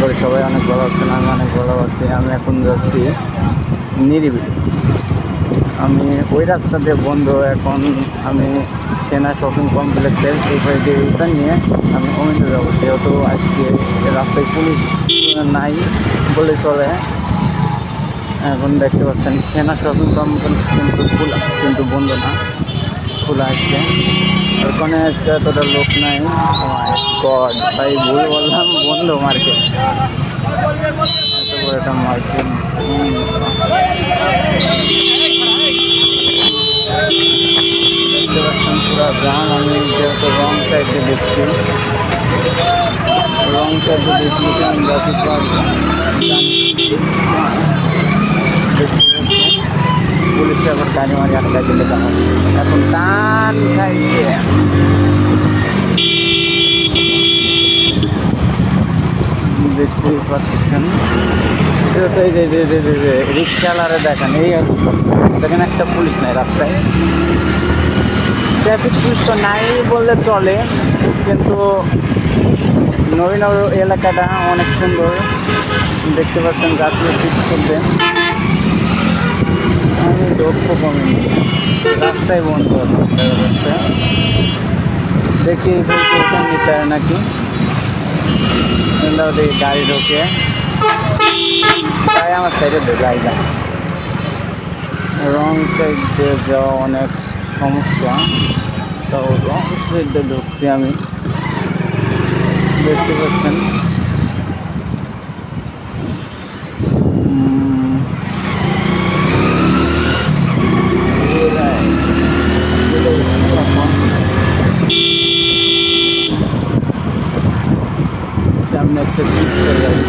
করি সবাই অনেক ভালো আছেন। আমি অনেক ভালো আছি। আমি এখন যাচ্ছি নিরিবিলি। আমি ওই রাস্তা দিয়ে বন্ধ, এখন আমি সেনা শপিং কমপ্লেক্সের এই সাইডে এটা নিয়ে আমি অমিতে যাবো, যেহেতু আজকে রাস্তায় পুলিশ নাই বলে চলে। এখন দেখতে পাচ্ছেন সেনা শপিং কমপ্লেক্স কিন্তু খোলা, কিন্তু বন্ধ না, খোলা আজকে। ওখানে আজকে এতটা লোক নাই। গড ভাই, ভুল বললাম, বন্ধ মার্কেট, এত বড় একটা মার্কেট। দেখতে পাচ্ছেন পুরো জাম। আমি যেহেতু রং সাইডে দেখছি, রং সাইডে দেখছি গাছি পুলিশে আবার গাড়ি মারি আটকা দিলে কেমন, এখন টান খাইছে। দেখতেই পাচ্ছেন রিক্সাওয়ালারে দেখেন, এই দেখেন একটা পুলিশ নাই রাস্তায়। ট্রাফিক পুলিশ তো নাই বললে চলে, কিন্তু নবীনগর এলাকাটা অনেক সুন্দর। দেখতে পাচ্ছেন গাছগুলো ঠিক করবে। আমি দক্ষ কমি, রাস্তায় বন্ধ হচ্ছে। দেখি ওখান নিতে হয় নাকি, গাড়ি ঢোকে। তাই আমার সাইডে গাড়ি যায়, রং সাইডে যাওয়া অনেক সমস্যা। তাও রং সাইডে ঢুকছি আমি, দেখতে পাচ্ছেন। সামনে একটা সিট চলে যাবে।